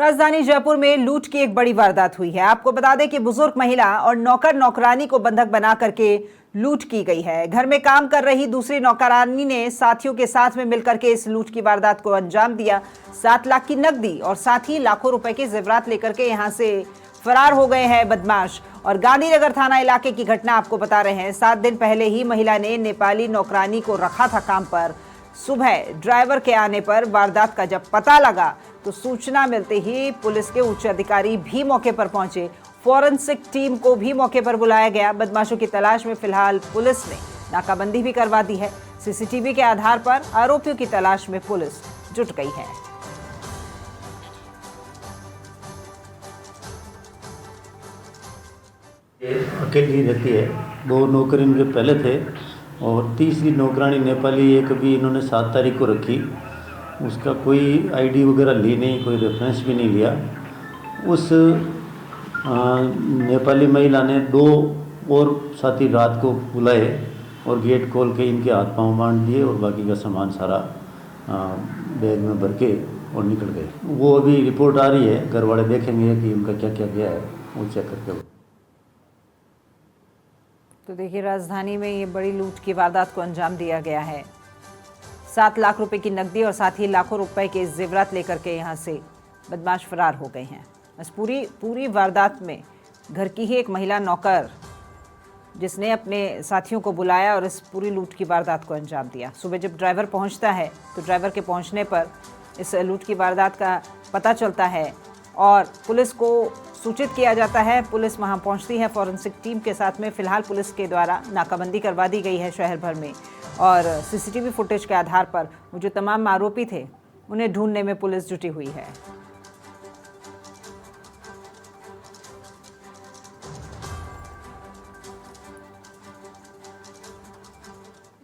राजधानी जयपुर में लूट की एक बड़ी वारदात हुई है। आपको बता दें कि बुजुर्ग महिला और नौकर नौकरानी को बंधक बना करके लूट की गई है। घर में काम कर रही दूसरी नौकरानी ने साथियों के साथ में मिलकर के इस लूट की वारदात को अंजाम दिया। 7 लाख की नकदी और साथ ही लाखों रुपए के जेवरात लेकर के यहां से फरार हो गए हैं बदमाश। और गांधीनगर थाना इलाके की घटना आपको बता रहे हैं। 7 दिन पहले ही महिला ने नेपाली नौकरानी को रखा था काम पर। सुबह ड्राइवर के आने पर वारदात का जब पता लगा तो सूचना मिलते ही पुलिस के उच्च अधिकारी भी मौके पर पहुंचे। फॉरेंसिक टीम को भी मौके पर बुलाया गया। बदमाशों की तलाश में फिलहाल पुलिस ने नाकाबंदी भी करवा दी है। सीसीटीवी के आधार पर आरोपियों की तलाश में पुलिस जुट गई है। अकेली रहती है। 2 नौकर इनके पहले थे और तीसरी नौकरानी नेपाली एक भी इन्होंने 7 तारीख को रखी। उसका कोई आईडी वगैरह ली नहीं, कोई रेफरेंस भी नहीं लिया। उस नेपाली महिला ने 2 और साथी रात को बुलाए और गेट खोल के इनके हाथ पांव बांध दिए और बाकी का सामान सारा बैग में भर के और निकल गए। वो अभी रिपोर्ट आ रही है, घर वाले देखेंगे कि उनका क्या क्या गया है, वो चेक करके। तो देखिए, राजधानी में ये बड़ी लूट की वारदात को अंजाम दिया गया है। 7 लाख रुपए की नकदी और साथ ही लाखों रुपए के जेवरात लेकर के यहाँ से बदमाश फरार हो गए हैं। बस पूरी वारदात में घर की ही एक महिला नौकर जिसने अपने साथियों को बुलाया और इस पूरी लूट की वारदात को अंजाम दिया। सुबह जब ड्राइवर पहुँचता है तो ड्राइवर के पहुँचने पर इस लूट की वारदात का पता चलता है और पुलिस को सूचित किया जाता है। पुलिस वहां पहुंचती है फॉरेंसिक टीम के साथ में। फिलहाल पुलिस के द्वारा नाकाबंदी करवा दी गई है शहर भर में और सीसीटीवी फुटेज के आधार पर वो जो तमाम आरोपी थे उन्हें ढूंढने में पुलिस जुटी हुई है।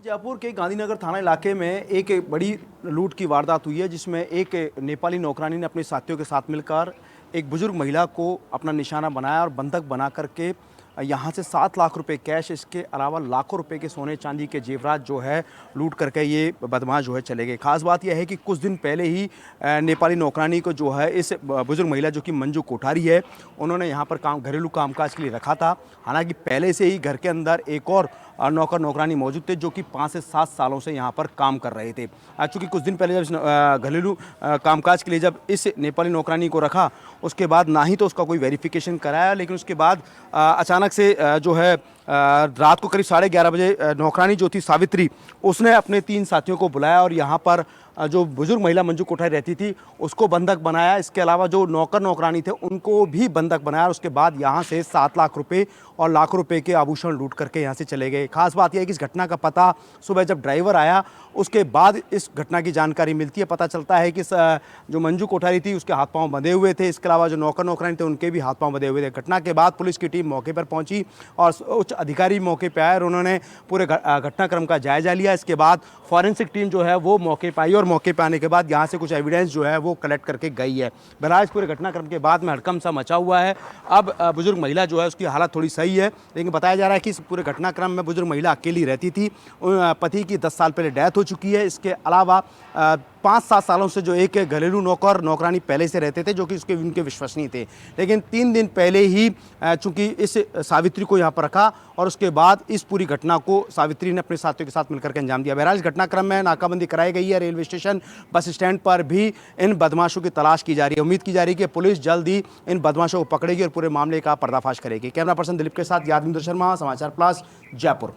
जयपुर के गांधीनगर थाना इलाके में एक बड़ी लूट की वारदात हुई है, जिसमें एक नेपाली नौकरानी ने अपने साथियों के साथ मिलकर एक बुजुर्ग महिला को अपना निशाना बनाया और बंधक बना करके यहाँ से 7 लाख रुपए कैश, इसके अलावा लाखों रुपए के सोने चांदी के जेवरात जो है लूट करके ये बदमाश जो है चले गए। खास बात यह है कि कुछ दिन पहले ही नेपाली नौकरानी को जो है इस बुजुर्ग महिला जो कि मंजू कोठारी है, उन्होंने यहाँ पर घरेलू कामकाज के लिए रखा था। हालांकि पहले से ही घर के अंदर एक और नौकर नौकरानी मौजूद थे जो कि 5 से 7 सालों से यहाँ पर काम कर रहे थे। चूँकि कुछ दिन पहले जब घरेलू कामकाज के लिए जब इस नेपाली नौकरानी को रखा, उसके बाद ना ही तो उसका कोई वेरिफिकेशन कराया, लेकिन उसके बाद अचानक से जो है रात को करीब 11:30 बजे नौकरानी जो थी सावित्री, उसने अपने 3 साथियों को बुलाया और यहाँ पर जो बुजुर्ग महिला मंजू कोठारी रहती थी उसको बंधक बनाया। इसके अलावा जो नौकर नौकरानी थे उनको भी बंधक बनाया और उसके बाद यहाँ से 7 लाख रुपए और लाखों रुपए के आभूषण लूट करके यहाँ से चले गए। खास बात यह है कि इस घटना का पता सुबह जब ड्राइवर आया उसके बाद इस घटना की जानकारी मिलती है। पता चलता है कि जो मंजू कोठारी थी उसके हाथ पांव बंधे हुए थे। इसके अलावा जो नौकर नौकरानी थे उनके भी हाथ पांव बंधे हुए थे। घटना के बाद पुलिस की टीम मौके पर पहुंची और उच्च अधिकारी मौके पर आए और उन्होंने पूरे घटनाक्रम का जायजा लिया। इसके बाद फॉरेंसिक टीम जो है वो मौके पर आई और मौके पर आने के बाद यहाँ से कुछ एविडेंस जो है वो कलेक्ट करके गई है। बहरहाल पूरे घटनाक्रम के बाद में हड़कंप सा मचा हुआ है। अब बुजुर्ग महिला जो है उसकी हालत थोड़ी सही है, लेकिन बताया जा रहा है कि इस पूरे घटनाक्रम में बुजुर्ग महिला अकेली रहती थी। पति की 10 साल पहले डेथ हो चुकी है। इसके अलावा 5-7 सालों से जो एक घरेलू नौकर नौकरानी पहले से रहते थे जो कि उनके विश्वसनीय थे, लेकिन 3 दिन पहले ही चूंकि इस सावित्री को यहाँ पर रखा और उसके बाद इस पूरी घटना को सावित्री ने अपने साथियों के साथ मिलकर के अंजाम दिया। बहरहाल इस घटनाक्रम में नाकाबंदी कराई गई है। रेलवे स्टेशन, बस स्टैंड पर भी इन बदमाशों की तलाश की जा रही है। उम्मीद की जा रही है कि पुलिस जल्द ही इन बदमाशों को पकड़ेगी और पूरे मामले का पर्दाफाश करेगी। कैमरा पर्सन दिलीप के साथ यादविंदर शर्मा, समाचार प्लस, जयपुर।